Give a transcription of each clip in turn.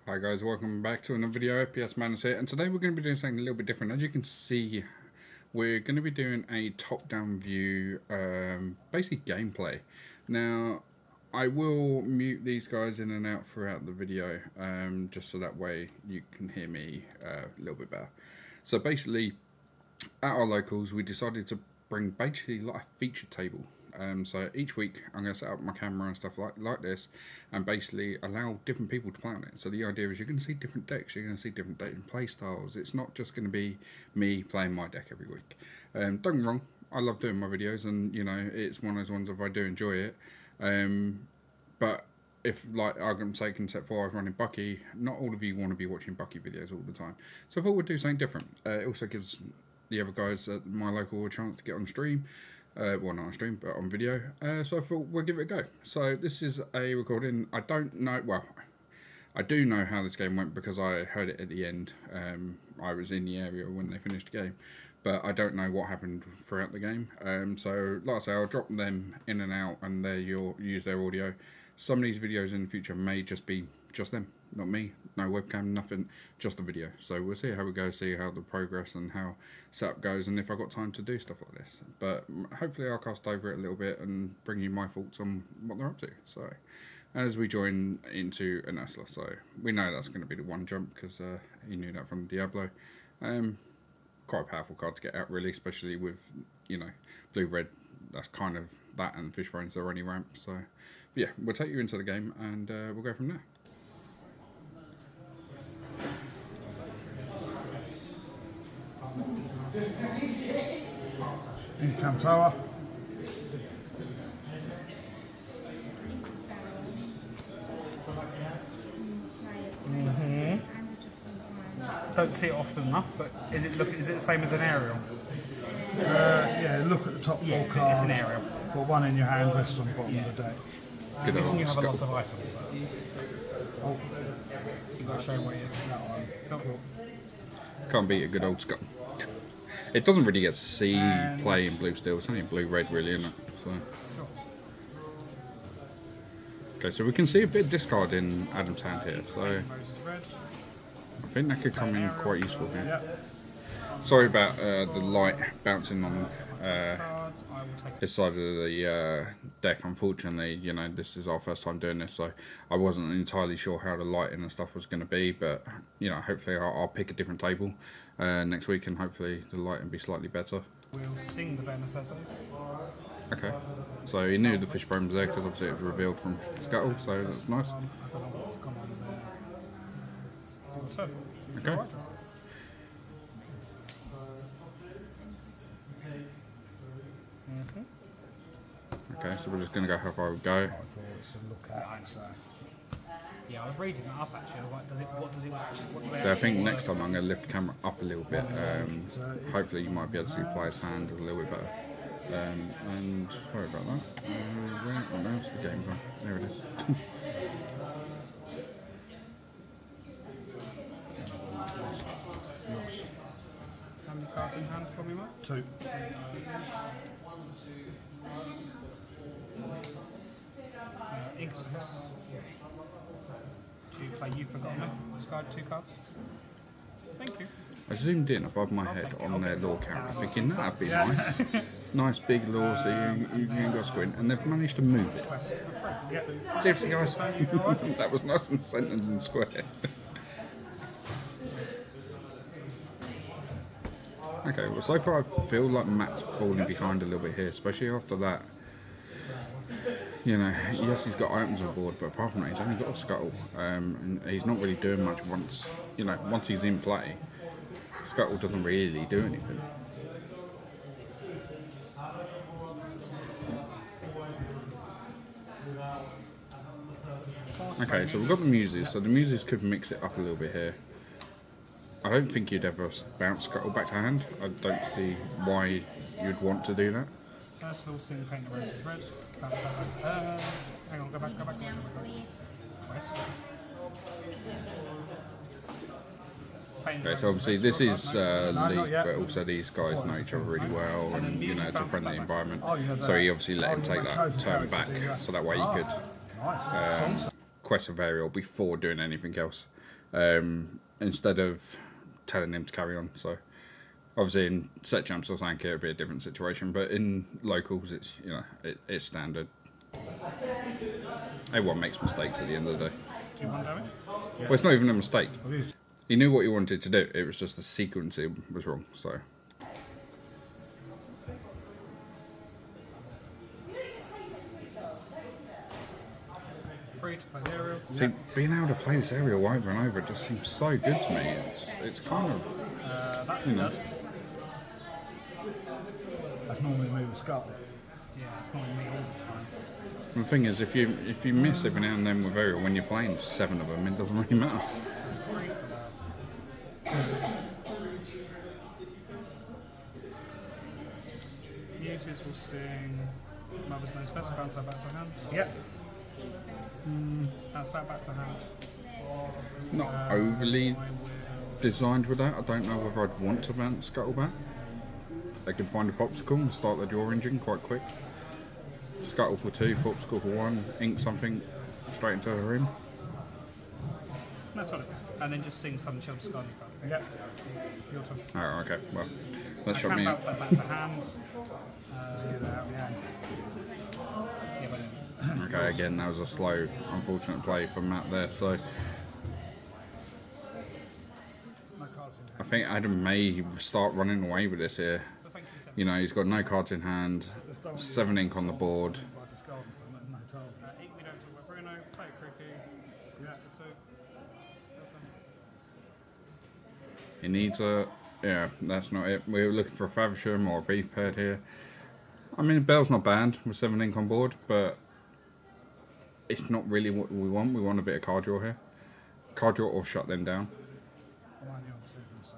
Hi guys, welcome back to another video. FPS Madness here, and today we're going to be doing something a little bit different. As you can see, we're going to be doing a top-down view, basically gameplay. Now, I will mute these guys in and out throughout the video, just so that way you can hear me a little bit better. So basically, at our locals, we decided to bring basically like a feature table. So each week I'm going to set up my camera and stuff like this, and basically allow different people to play on it. So the idea is you're going to see different decks, you're going to see different play styles. It's not just going to be me playing my deck every week. Don't get me wrong, I love doing my videos, and you know, it's one of those ones if I do enjoy it. But if, like, argument's sake, in set 4 I was running Bucky, not all of you want to be watching Bucky videos all the time. So I thought we'd do something different. It also gives the other guys at my local a chance to get on stream. Well, not on stream, but on video. So I thought we'll give it a go. So this is a recording. I don't know, well, I do know how this game went because I heard it at the end. I was in the area when they finished the game, but I don't know what happened throughout the game. So like I say, I'll drop them in and out, and you'll use their audio. Some of these videos in the future may just be just them, not me, no webcam, nothing, just a video. So we'll see how we go, see how the progress and how setup goes, and if I've got time to do stuff like this. But hopefully I'll cast over it a little bit and bring you my thoughts on what they're up to. So as we join into an Ursula, so we know that's going to be the one jump because you knew that from Diablo. Quite a powerful card to get out, really, especially with, you know, blue-red. That's kind of that, and Fishbone's their only ramp. So but yeah, we'll take you into the game and we'll go from there. Income tower. Don't see it often enough, but is it the same as an aerial? Yeah, look at the top four cards. It's an aerial. Put one in your hand, rest on the bottom of the deck. Good old You have a lot Scuttle. of items. Oh, You've got to show where you that one. Cool. Can't beat a good old Scuttle. It doesn't really get to see play in blue still. It's only blue-red, really, isn't it? So. Okay, so we can see a bit of discard in Adam's hand here. So Moses red. I think that could come in quite useful here. Yep. Sorry about the light bouncing on Cards. I will take this side of the deck. Unfortunately, you know, this is our first time doing this, so I wasn't entirely sure how the lighting and stuff was going to be. But you know, hopefully I'll pick a different table next week, and hopefully the lighting will be slightly better. We'll sing the bare necessities. Okay, so he knew the Fishbone was there because obviously it was revealed from Scuttle, so that's nice. I don't know what's gone on there. So, Okay. Okay, so we're just going to go how far we go. I thought it's a look at. So. Yeah, I was reading that up actually. I was like, what do they So I think actually next time I'm going to lift the camera up a little bit. Hopefully you might be able to see players' hands a little bit better. And sorry about that. Where's the game gone? There it is. How many cards in hand for me, Mark? 2. Exodus. To play You Forgot Me. Discard 2 cards. Thank you. I zoomed in above my head on their Lorcana, thinking that'd be nice. Nice big lore, so you can go squint, and they've managed to move it. Quest for free. Seriously, guys, that was nice and centered and square. Okay, well, so far I feel like Matt's falling behind a little bit here, especially after that. You know, yes, he's got items on board, but apart from that, he's only got a Scuttle, and he's not really doing much once he's in play. Scuttle doesn't really do anything. Okay, so we've got the Muses, so the Muses could mix it up a little bit here. I don't think you'd ever bounce Scuttle back to hand. I don't see why you'd want to do that. First little sing paint the roses red. Hang on, go back. Quest. Okay, so obviously this is League, but also these guys know each other really well, and you know, it's a friendly environment. So he obviously let him take that turn back, so that way he could quest a variable before doing anything else. instead of telling him to carry on. So obviously in set champs or something, it would be a different situation, but in locals, it's it's standard. Everyone makes mistakes at the end of the day. Do you want damage? Well, it's not even a mistake. He knew what he wanted to do. It was just the sequencing was wrong. So. Free to play the aerial. See, being able to play this aerial over and over just seems so good to me. It's kind of. That's good. That's normally me with Scott. Yeah, it's not me all the time. The thing is, if you miss every now and then with aerial when you're playing 7 of them, it doesn't really matter. Users will sing Mother's Knows Best, bounce that back to hand. Yep. Bounce that back to hand. Not overly designed with that. I don't know whether I'd want to bounce Scuttle back. They could find a popsicle and start the draw engine quite quick. Scuttle for 2, popsicle for 1, ink something straight into her rim. That's all. And then just sing some chilled Scarlet card. Yep. Your turn. Oh, okay. Well, let's I shot can me. bounce that back to hand. Get that out, yeah. Yeah, but Okay, again, that was a slow, unfortunate play from Matt there. So No cards in I think Adam may start running away with this here. thank you, Tim. You know, he's got no cards in hand, 7 ink on the board. by discarding something, no toll. Ink me down to Bruno, play Creepy. Yeah. For 2. He needs a... Yeah, that's not it. We were looking for a Faversham or a Beef Pad here. I mean, Bell's not bad with 7 ink on board, but it's not really what we want. We want a bit of card draw here. Card draw or shut them down. I'm only on 7, so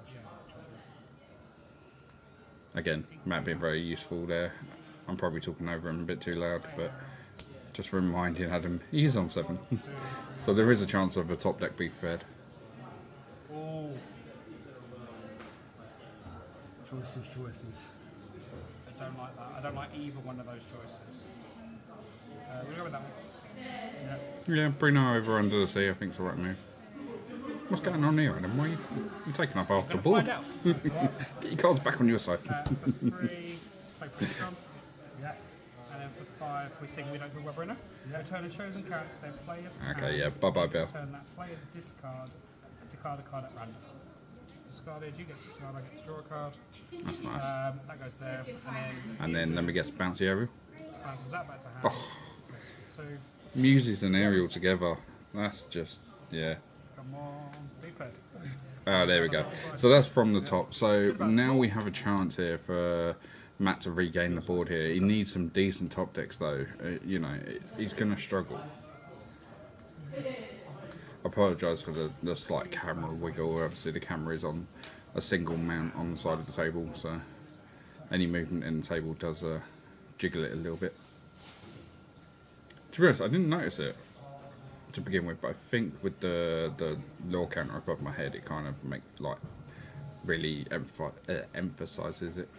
Again, Matt being very useful there. I'm probably talking over him a bit too loud, but just reminding Adam, he's on 7. So there is a chance of a top deck Beef Pad. Oh, choices. I don't like that. I don't like either one of those choices. We'll go with that one. Yeah, Bruno over under the sea, I think it's the right move. What's going on here, Adam? Why are you taking up half the board? Find out. Get your cards back on your side. For 3, play Prince Trump. Yeah. And then for 5, we sing We Don't Talk About Bruno. Return a chosen character, then player's Okay, hand. yeah, bye-bye, Bell. Return that player's discard to card a card at random. Discarded, you get discard, I get to draw a card. That's nice. That goes there, And then we get bouncy aerial. bounces that back to hand. Oh. Goes for 2. Muses and aerial together. That's just, yeah. Come on, big pet. Oh, there we go. So that's from the top. So now we have a chance here for Matt to regain the board here. He needs some decent top decks though. You know, he's going to struggle. I apologise for the slight camera wiggle. Obviously the camera is on a single mount on the side of the table, so any movement in the table does jiggle it a little bit. To be honest, I didn't notice it to begin with, but I think with the law counter above my head, it kind of really emphasises it.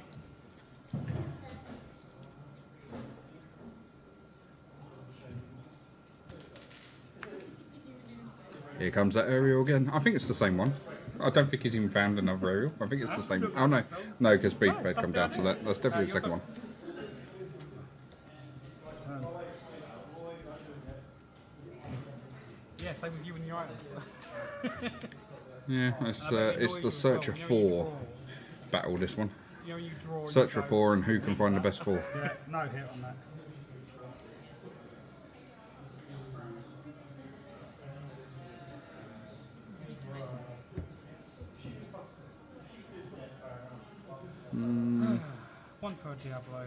Here comes that aerial again. I think it's the same one. I don't think he's even found another aerial. I think it's the same. Oh no, no, because Beef Bed come down, so that's definitely the second one. Yeah, same with you and your items. Yeah, it's the Searcher 4 battle, this one. You know, you draw. Searcher 4 and who can find the best 4. Yeah, no hit on that. One for a Diablo.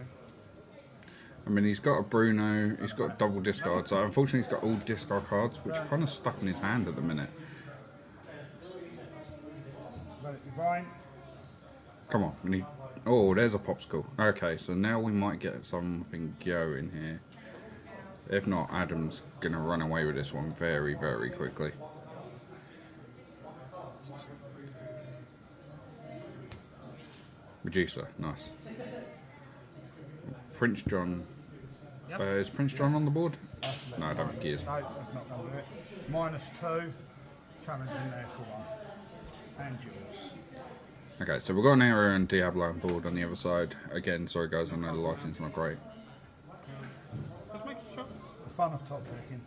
I mean, he's got a Bruno, he's got double discard, so unfortunately he's got all discard cards, which are kind of stuck in his hand at the minute. Let it divine. Come on, we need... Oh, there's a popsicle. Okay, so now we might get something going here. If not, Adam's going to run away with this one very, very quickly. Reducer, nice. Prince John. Yep. Is Prince John on the board? No, I don't think he is. No, that's not going to do it. -2. challenging there for one. And yours. Okay, so we've got an Arrow and Diablo on board on the other side. Again, sorry guys, I know the lighting's not great. Let's make a shot. The fun of top decking.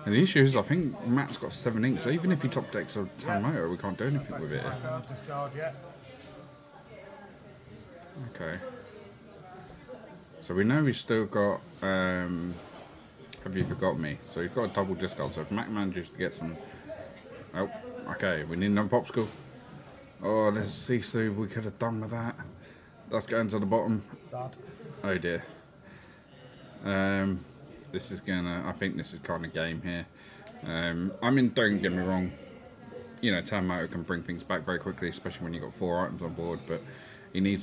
And the issue is, I think Matt's got 7 ink, so even if he top decks a Tanmoto, we can't do anything with it. Discard, yeah. Okay. So we know he's still got, Have You Forgot Me? So he's got a double discard, so if Matt manages to get some... Oh, okay, we need another popsicle. Oh, there's Sisu, we could have done with that. That's going to the bottom. Dud. Oh dear. This is gonna, I think this is kind of game here. I mean, don't get me wrong, you know, Tanmoto can bring things back very quickly, especially when you've got 4 items on board, but he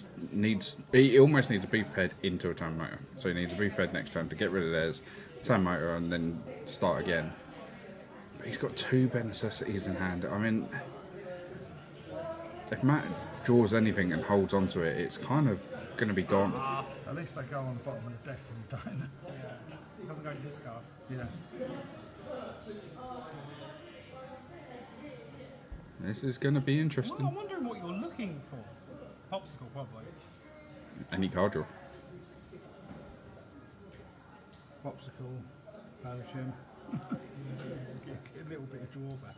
he almost needs a beef ped into a Tanmoto. So he needs a beef ped next turn to get rid of theirs, Tanmoto, and then start again. But he's got 2 bare necessities in hand. I mean, if Matt draws anything and holds onto it, it's kind of going to be gone. At least they go on the bottom of the deck and don't. Yeah. It doesn't go to discard. Yeah. This is going to be interesting. Well, I'm wondering what you're looking for. Popsicle, probably. Any card draw. Popsicle, potion. Get a little bit of drawback.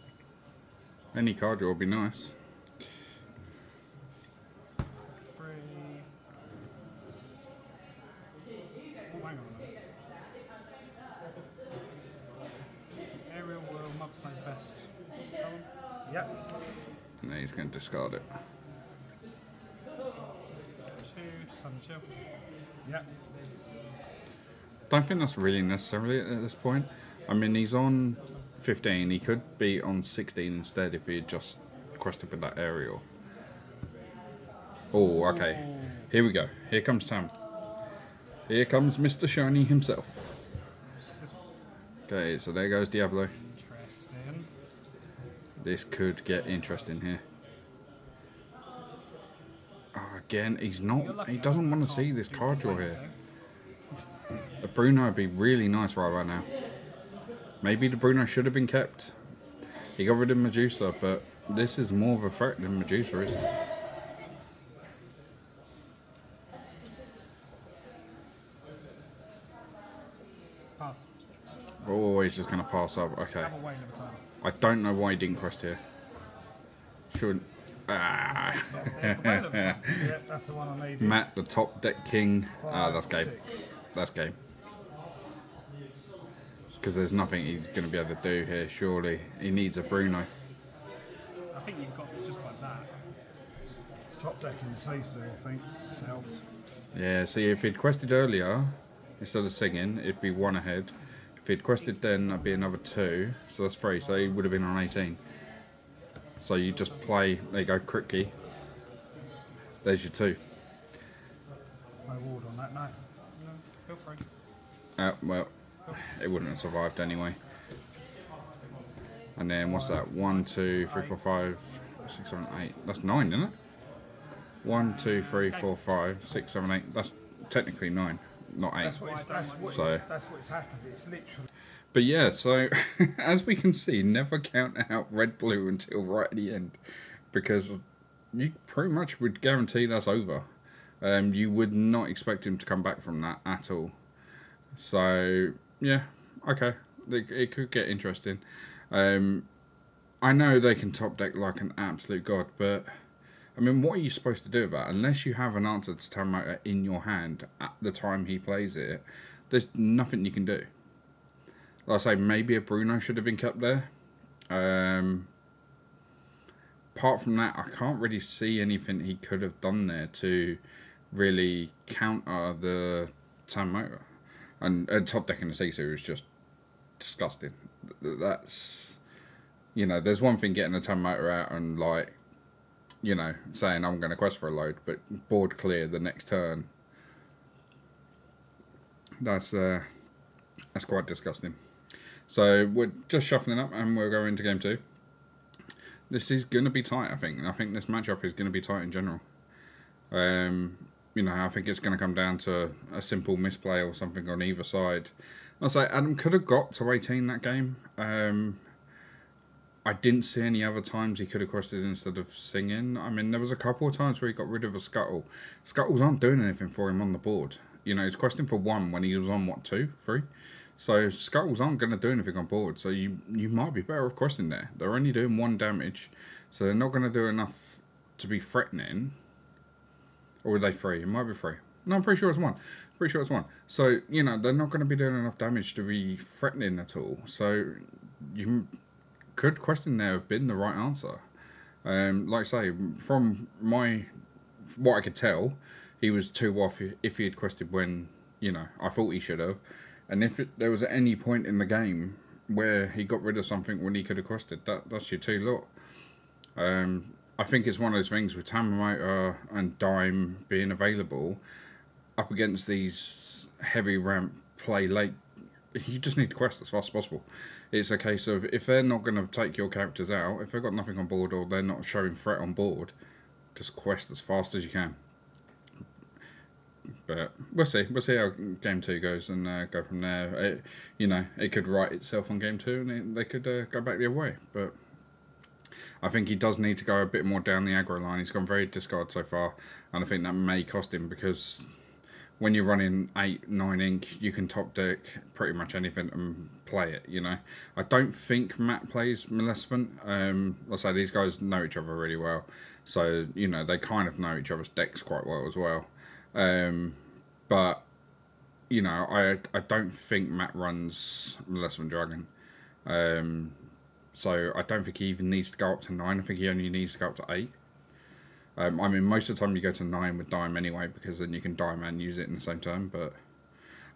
Any card draw would be nice. 3. Oh, hang on a minute. Ariel will Mopsnow's best. Yep. And then he's going to discard it. 2 to Sun Chill. Yep. Don't think that's really necessary at this point. I mean, he's on 15. He could be on 16 instead if he had just quested with that aerial. Oh, okay. Here we go. Here comes Tam. Here comes Mr. Shiny himself. Okay, so there goes Diablo. Interesting. This could get interesting here. Oh, again, he's not. He doesn't want to see this card draw here. A Bruno would be really nice right now. Maybe the Bruno should have been kept. He got rid of Medusa, but this is more of a threat than Medusa is. Pass. Oh, he's just going to pass up. Okay. Have a whale of a time. I don't know why he didn't quest here. Shouldn't. Ah. There's the whale of a time. Yeah, that's the one I needed. Matt, the top deck king. Ah, that's game. 6. That's game. Because there's nothing he's going to be able to do here, surely. He needs a Bruno. I think you've got just like that. Top deck in the Sisu, I think. It's helped. Yeah, see, if he'd quested earlier, instead of singing, it'd be 1 ahead. If he'd quested then, that'd be another 2. So that's 3. So he would have been on 18. So you just play, there you go, crit key. There's your 2. No ward on that night. No, feel free. Well, it wouldn't have survived anyway. And then what's that? 1, 2, 3, 4, 5, 6, 7, 8. That's 9, isn't it? 1, 2, 3, 4, 5, 6, 7, 8. That's technically 9, not 8. That's what's happened. It's literally. But yeah, so as we can see, never count out red blue until right at the end, because you pretty much would guarantee that's over. You would not expect him to come back from that at all. So yeah, okay, it could get interesting. I know they can top deck like an absolute god, but I mean, what are you supposed to do about it? Unless you have an answer to Tanmoto in your hand at the time he plays it, there's nothing you can do. Like I say, maybe a Bruno should have been kept there. Apart from that, I can't really see anything he could have done there to really counter the Tanmoto. And top decking the Sisu is just disgusting. That's, you know, there's one thing getting a Tanmoto out and, like, you know, saying I'm going to quest for a load, but board clear the next turn. That's quite disgusting. So we're just shuffling up and we'll go into game 2. This is going to be tight, I think. I think this matchup is going to be tight in general. You know, I think it's going to come down to a simple misplay or something on either side I'll say Adam could have got to 18 that game. I didn't see any other times he could have quested instead of singing. I mean, there was a couple of times where he got rid of a scuttle. Scuttles aren't doing anything for him on the board. You know, he's questing for 1 when he was on, what, 2, 3? So scuttles aren't going to do anything on board. So you might be better off questing there. They're only doing 1 damage. So they're not going to do enough to be threatening. Or were they 3? It might be 3. No, I'm pretty sure it's 1. Pretty sure it's 1. So, you know, they're not going to be doing enough damage to be threatening at all. So you could question there have been the right answer. Like I say, from what I could tell, he was 2 off if he had quested when, you know, I thought he should have. And if there was at any point in the game where he got rid of something when he could have quested, that's your 2 lot. I think it's one of those things with Tamamoto and Dime being available up against these heavy ramp play late. You just need to quest as fast as possible. It's a case of if they're not going to take your characters out, if they've got nothing on board or they're not showing threat on board, just quest as fast as you can. But we'll see. We'll see how game 2 goes and go from there. You know, it could right itself on game 2 and they could go back the other way. But I think he does need to go a bit more down the aggro line. He's gone very discard so far, and I think that may cost him because when you're running 8, 9 ink, you can top deck pretty much anything and play it, you know. I don't think Matt plays Maleficent. Let's say these guys know each other really well. So, you know, they kind of know each other's decks quite well as well. But, you know, I don't think Matt runs Maleficent Dragon. So I don't think he even needs to go up to 9. I think he only needs to go up to 8. I mean, most of the time you go to 9 with Dime anyway, because then you can Dime and use it in the same turn. But,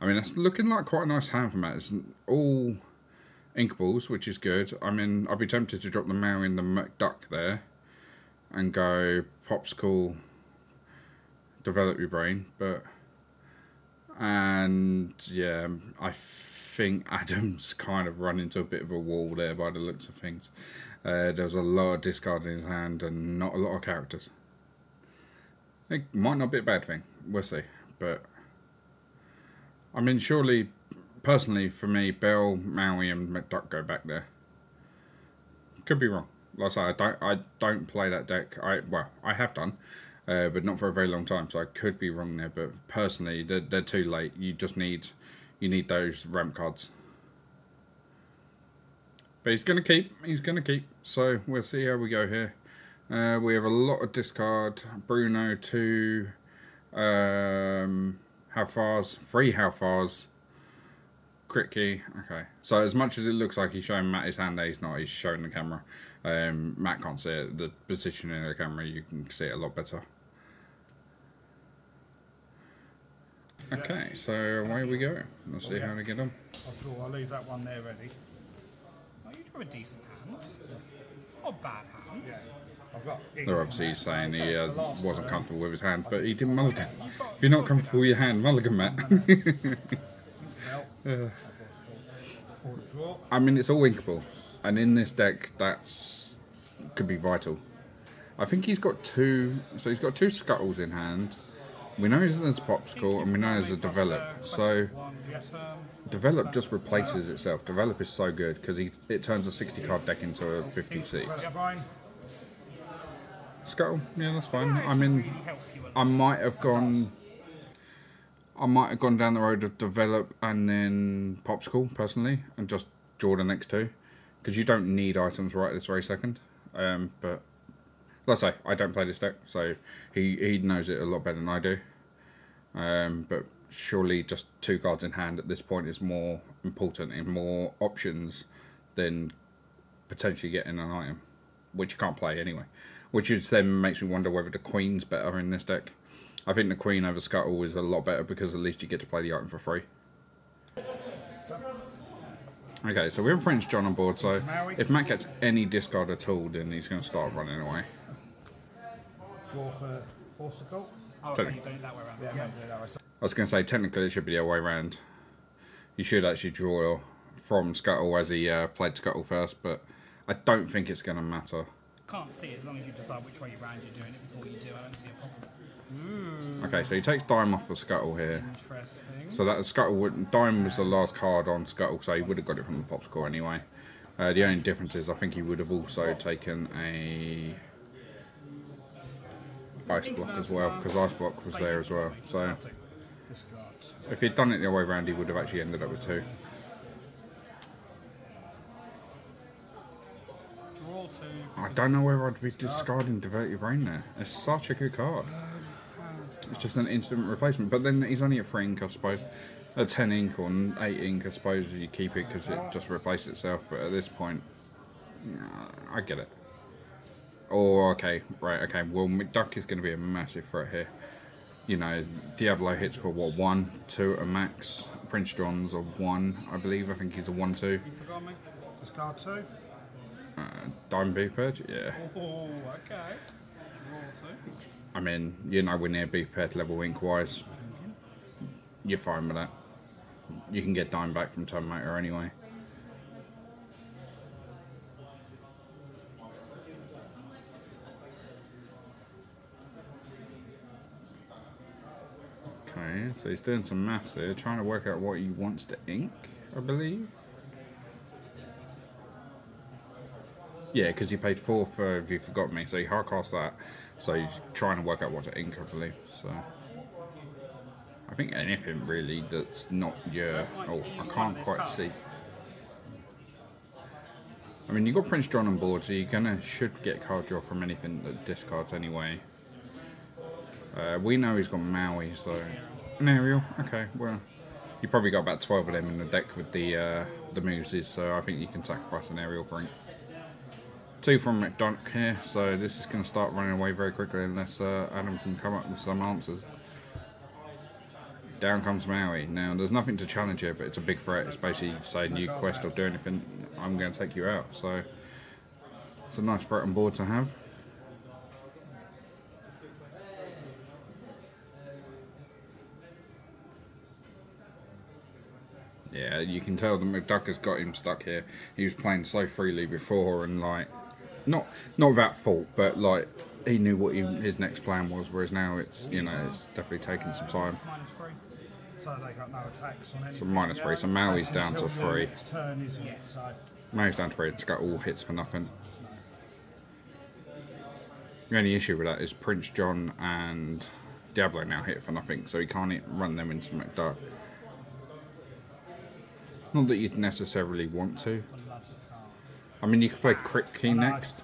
I mean, that's looking like quite a nice hand for Matt. It's all Inkables, which is good. I mean, I'd be tempted to drop the Maui and the McDuck there and go Popsicle, develop your brain. But, and, yeah, I think Adam's kind of run into a bit of a wall there by the looks of things. There's a lot of discard in his hand and not a lot of characters. It might not be a bad thing. We'll see. But, I mean, surely, personally, for me, Bell, Maui and McDuck go back there. Could be wrong. Like I say, I don't play that deck. Well, I have done, but not for a very long time, so I could be wrong there. But personally, they're too late. You just need those ramp cards. But he's going to keep. He's going to keep. So we'll see how we go here. We have a lot of discard. Bruno 2. How far's? 3 how far's. Crit key. Okay. So as much as it looks like he's showing Matt his hand there, he's not. He's showing the camera. Matt can't see it. The positioning of the camera, you can see it a lot better. Okay, so away we go. Let's see how they get on. I'll leave that one there ready. Oh, you do a decent hand. It's not a bad hand. Yeah. They're obviously saying he wasn't comfortable with his hand, but he didn't mulligan. If you're not comfortable with your hand, mulligan, Matt. I mean, it's all inkable, and in this deck, that's could be vital. I think he's got 2. So he's got 2 scuttles in hand. We know there's Popsicle, and we know there's a Develop. So Develop just replaces itself. Develop is so good because it turns a 60 card deck into a 56. Scuttle, yeah, that's fine. I mean, I might have gone down the road of Develop and then Popsicle personally, and just draw the next 2, because you don't need items right this very second. But let's say I don't play this deck, so he knows it a lot better than I do. But surely just 2 cards in hand at this point is more important and more options than potentially getting an item, which you can't play anyway. Which then makes me wonder whether the Queen's better in this deck. I think the Queen over Scuttle is a lot better because at least you get to play the item for free. Okay, so we have Prince John on board, so if Matt gets any discard at all, then he's going to start running away. Draw for Popsicle. Oh, you're doing it that way around. Yeah. I was going to say, technically it should be the other way around. You should actually draw from Scuttle as he played Scuttle first, but I don't think it's going to matter. Can't see it as long as you decide which way around you're doing it before you do. I don't see a problem. Okay, so he takes Dime off the Scuttle here. Interesting. So that Scuttle would, Dime was the last card on Scuttle, so he would have got it from the Popsicle anyway. The only difference is I think he would have also taken a Ice Block as well, because Ice Block was there as well. So if he'd done it the other way around, he would have actually ended up with 2. Draw 2. I don't know whether I'd be discarding Divert Your Brain there. It's such a good card. It's just an instant replacement, but then he's only at 3 ink, I suppose. At 10 ink or 8 ink, I suppose you keep it because it just replaces itself. But at this point, I get it. Oh, okay, right, okay. Well, McDuck is going to be a massive threat here. You know, Diablo hits for what, 1, 2 at max. Prince John's a 1, I believe. I think he's a 1-2. You forgot me? Discard 2. Diamond Beef Purge, yeah. Oh, okay. Draw 2. I mean, you're nowhere near Beef Purge level ink wise. You're fine with that. You can get Dime back from Terminator anyway. Okay, so he's doing some maths here, trying to work out what he wants to ink, I believe. Yeah, because he paid 4 for If You Forgot Me, so he hard cast that. So he's trying to work out what to ink, I believe. So I think anything really that's not your... Oh, I can't quite see. I mean, you've got Prince John on board, so you're should get card draw from anything that discards anyway. We know he's got Maui, so... An Ariel, okay, well... You probably got about 12 of them in the deck with the Muses, so I think you can sacrifice an Ariel for ink. 2 from McDonald here, so this is going to start running away very quickly unless Adam can come up with some answers. Down comes Maui. Now, there's nothing to challenge here, but it's a big threat. It's basically saying you quest or do anything, I'm going to take you out. So, it's a nice threat on board to have. Yeah, you can tell that McDuck has got him stuck here. He was playing so freely before and like... Not without fault, but like he knew what his next plan was. Whereas now it's it's definitely taking some time. -3. So they got no attacks on anything. So -3. So Maui's down to 3. Next turn, isn't it? So Maui's down to 3. It's got all hits for nothing. The only issue with that is Prince John and Diablo now hit for nothing, so he can't run them into McDuck. Not that you'd necessarily want to. I mean, you could play Crypt Key next.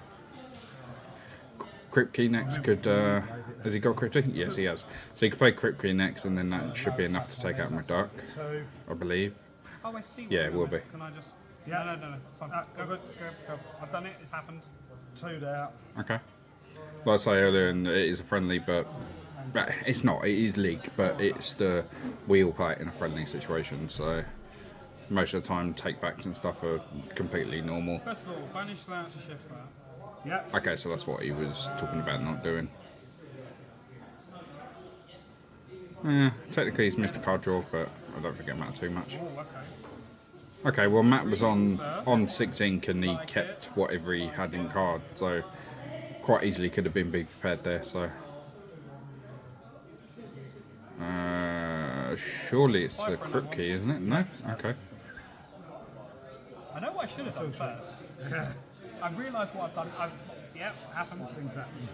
Crypt Key next could... has he got Crypt Key? Yes, he has. So you could play Crypt Key next, and then that should be enough to take out McDuck, I believe. Oh, I see. Yeah, it will be. Can I just... Yeah. No, it's fine. Go. I've done it, it's happened. 2 down. Okay. Like I say earlier, and it is a friendly, but it's not. It is league, but it's the... We all play it in a friendly situation, so... Most of the time, take-backs and stuff are completely normal. First of all, banish that to shift that. Yeah. Okay, so that's what he was talking about not doing. Technically he's missed a card draw, but I don't think it matters too much. Oh, okay. Okay, well Matt was on 6 ink and he kept whatever he had in card, so quite easily could have been big prepared there, so... surely it's a Crypt Key, isn't it? No? Okay. I know what I should have done first. I realised what I've done. Yeah, happens. Things happen.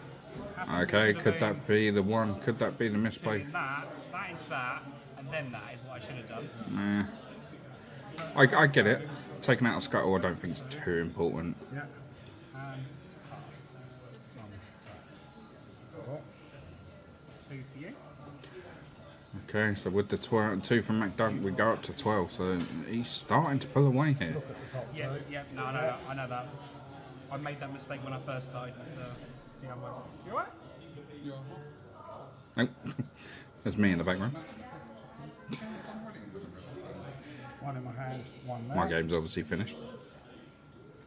Okay, could that be the one? Could that be the misplay? That into that, and then that is what I should have done. Nah. I get it. Taking out a Scuttle I don't think is too important. Yeah. And pass. 2 for you. Okay, so with the 2 from McDuck, we go up to 12, so he's starting to pull away here. Yeah, no, I know that. I made that mistake when I first started the Diablo. You alright? Nope. There's me in the background. One in my hand, one there. My game's obviously finished.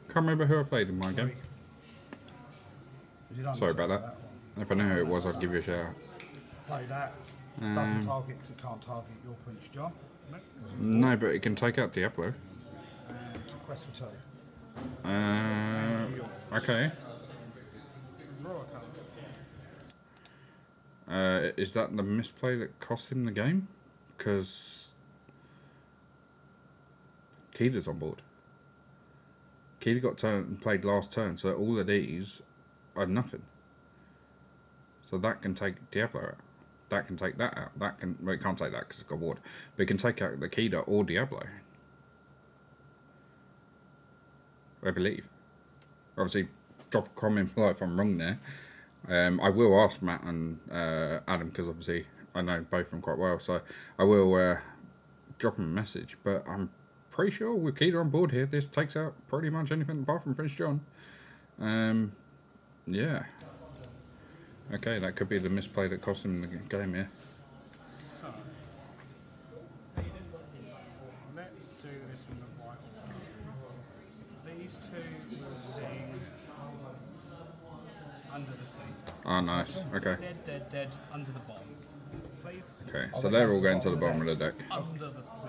Can't remember who I played in my game. Sorry about that. If I knew who it was, I'd give you a shout. Play that. Doesn't target because it can't target your Prince John. No, but it can take out Diablo. And quest for 2. Okay. Is that the misplay that cost him the game? Because Keda's on board. Keda got played last turn, so all of these are nothing. So that can take Diablo out. That can take that out. That can, well, it can't take that because it's got ward. But it can take out the Keda or Diablo. I believe. Obviously, drop a comment below if I'm wrong there. I will ask Matt and Adam, because obviously I know both of them quite well, so I will drop them a message. But I'm pretty sure with Keda on board here, this takes out pretty much anything apart from Prince John. Yeah. Okay, that could be the misplay that cost him the game here. So, let's do this in the white order. These two will sing Under the Sea. Oh, nice. Okay. Dead, under the bomb. Please. Okay, so they're all going to the bottom of the deck. Under the sea.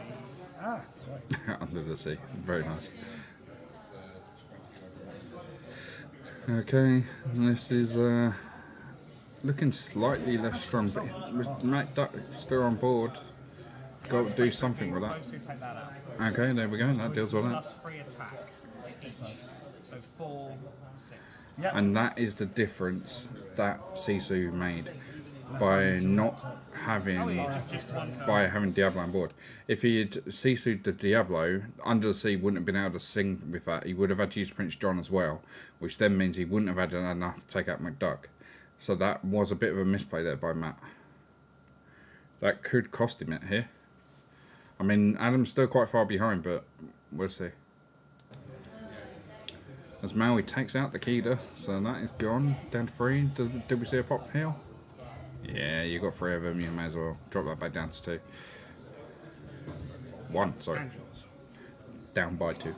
Ah, sorry. Under the sea. Very nice. Okay, this is looking slightly less strong, but with Matt Duck still on board, got to do something with that. Okay, there we go. That deals with that. Plus 3 attack each. So 4, 6. Yep. And that is the difference that Sisu made by not having Diablo on board. If he had Sisu'd the Diablo, Under the Sea wouldn't have been able to sing with that. He would have had to use Prince John as well, which then means he wouldn't have had enough to take out McDuck. So that was a bit of a misplay there by Matt. That could cost him it here. I mean, Adam's still quite far behind, but we'll see. As Maui takes out the Keda, so that is gone. Down to 3. Did we see a pop here? Yeah, you got 3 of them. You may as well drop that back down to 2. 1, sorry. Down by 2.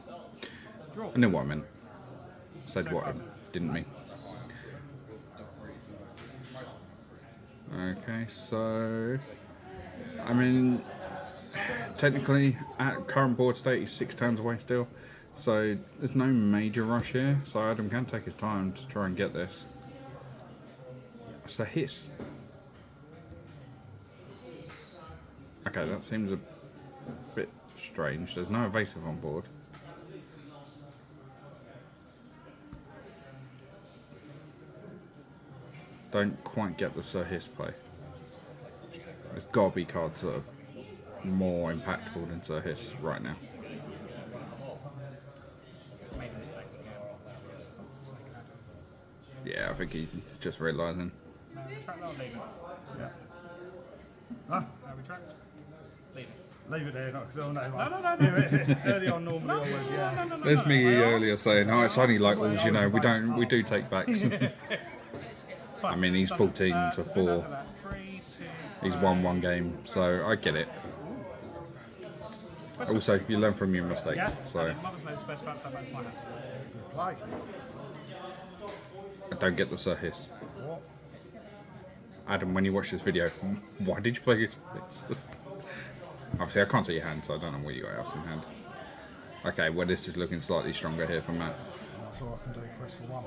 I knew what I meant. Said what I didn't mean. Okay, so I mean, technically at current board state he's 6 turns away still, so there's no major rush here, so Adam can take his time to try and get this. It's a hiss. Okay, that seems a bit strange. There's no evasive on board. Don't quite get the Sir Hiss play. There's got to be cards that are more impactful than Sir Hiss right now. Yeah, I think he's just realising. Retract that or leave it? Yeah. Huh? Retract? Leave it. Leave it there, not because No. early on normally I would, yeah. No. There's me earlier saying, oh, it's only like alls, you know, we do take backs. I mean, he's 14 to 4. He's won 1 game, so I get it. Also, you learn from your mistakes, so I don't get the Sir Hiss. Adam, when you watch this video, why did you play this? Obviously, I can't see your hand, so I don't know what you got else in hand. Okay, well, this is looking slightly stronger here for Matt. That's all I can do, quest for 1.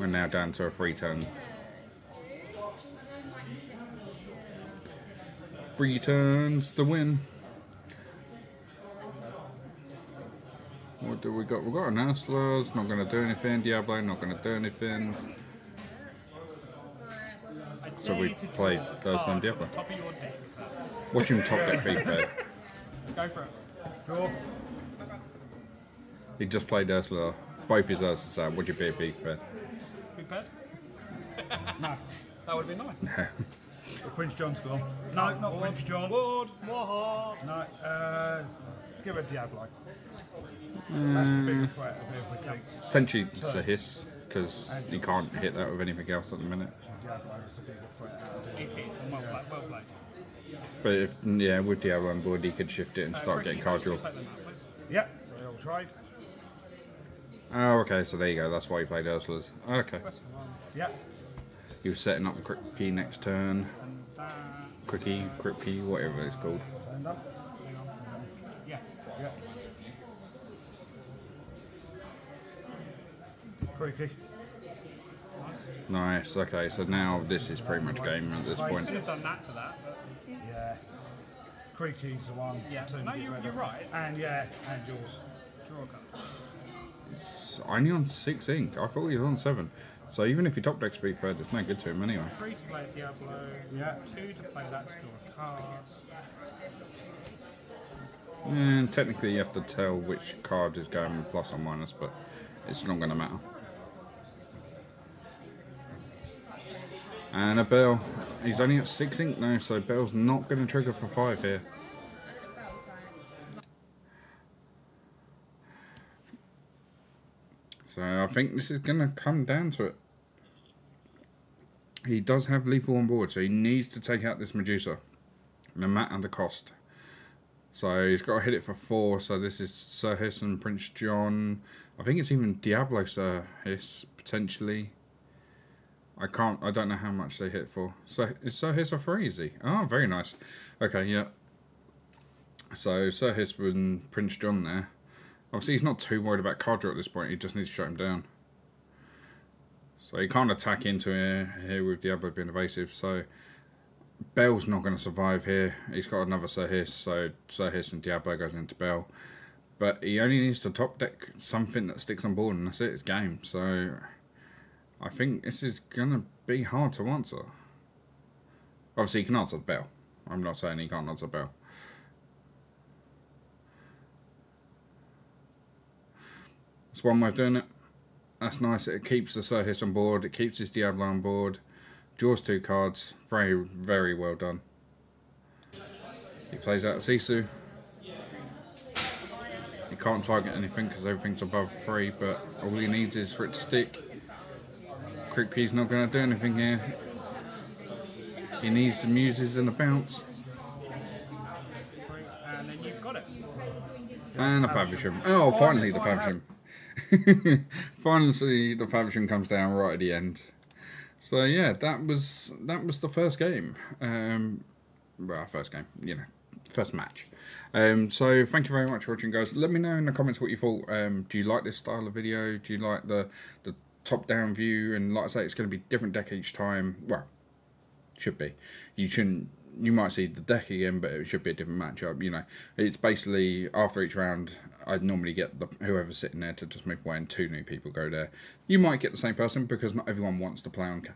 We're now down to a 3 turn. 3 turns to win. What do we got? We've got an Ursula, it's not going to do anything. Diablo, not going to do anything. So we play Ursula and Diablo. Watch him top deck be prepared. Go for it. Draw. He just played Ursula. Both his Ursulas out. Would you be prepared? Prepared? No. That would be nice. Prince John's gone. No, not Prince John. Ward, more. No, give it Diablo. That's the bigger threat of everything. Potentially it's a hiss, because he can't hit that with anything else at the minute. Diablo is the bigger threat out of It is, and well played. But if, yeah, with Diablo on board, he could shift it and start getting card draw. Yeah, so we all tried. Oh, okay, so there you go. That's why he played Ursula's. Okay. Yeah. He was setting up the Crypt Key next turn. Crypt Key, whatever it's called. Stand up. Yeah. Yeah. Creaky. Nice. Nice. Okay, so now this is pretty much game at this point. Could have done that to that, but Yeah. Creaky's the one. yeah. to No, get you're rid of. right. And yeah, and yours. Draw a card. It's only on 6 ink. I thought he was on 7. So even if he top deck speed prepared, it's no good to him anyway. 3 to play a Diablo. Yeah. 2 to play that to draw a card. And technically you have to tell which card is going with plus or minus, but it's not going to matter. And a Bell. He's only at 6 ink now, so Bell's not going to trigger for 5 here. So I think this is going to come down to it. He does have lethal on board, so he needs to take out this Medusa, no matter the cost. So he's got to hit it for 4, so this is Sir Hiss and Prince John. I think it's even Diablo Sir Hiss, potentially. I don't know how much they hit for. So is Sir Hiss a 3, is he? Oh, very nice. Okay, yeah. So Sir Hiss and Prince John there. Obviously he's not too worried about card draw at this point, he just needs to shut him down. So he can't attack into here with Diablo being evasive, so Bell's not going to survive here. He's got another Sir Hiss, so Sir Hiss and Diablo goes into Bell. But he only needs to top deck something that sticks on board, and that's it, it's game. So I think this is going to be hard to answer. Obviously he can answer Bell. I'm not saying he can't answer Bell. That's one way of doing it. That's nice. It keeps the Sir Hiss on board. It keeps his Diablo on board. Draws 2 cards. Very, very well done. He plays out a Sisu. He can't target anything because everything's above 3, but all he needs is for it to stick. Creaky's not going to do anything here. He needs some muses and a bounce. And then you've got it. And a Faversham. Oh, finally the Faversham. Finally the Faversham comes down right at the end. So yeah, that was the first game. Well, first game, you know, first match. So thank you very much for watching, guys. Let me know in the comments what you thought. Do you like this style of video? Do you like the top-down view? And like I say, it's going to be different deck each time. Well, should be. You might see the deck again, but it should be a different matchup. You know, it's basically after each round, I'd normally get whoever's sitting there to just move away, and 2 new people go there. You might get the same person because not everyone wants to play on.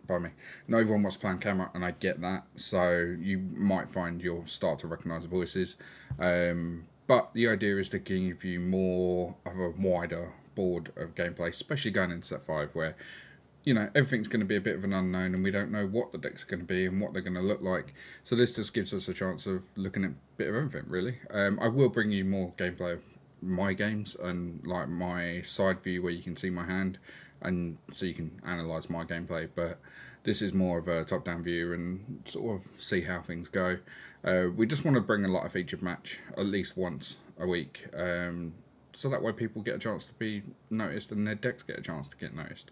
Pardon me. Not everyone wants to play on camera, and I get that. So you might find you'll start to recognise the voices. But the idea is to give you more of a wider board of gameplay, especially going into set 5, where, you know, everything's going to be a bit of an unknown, and we don't know what the decks are going to be and what they're going to look like. So this just gives us a chance of looking at a bit of everything, really. I will bring you more gameplay of my games and like my side view where you can see my hand, and so you can analyse my gameplay. But this is more of a top-down view and sort of see how things go. We just want to bring a lot of featured match at least once a week, so that way people get a chance to be noticed and their decks get a chance to get noticed.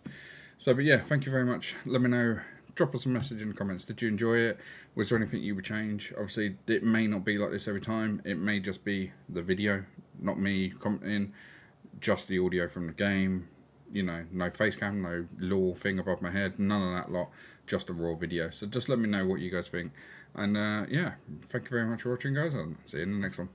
So, but yeah, thank you very much. Let me know. Drop us a message in the comments. Did you enjoy it? Was there anything you would change? Obviously, it may not be like this every time. It may just be the video, not me commenting, just the audio from the game. You know, no face cam, no lore thing above my head, none of that lot. Just a raw video. So just let me know what you guys think. And yeah, thank you very much for watching, guys. And see you in the next one.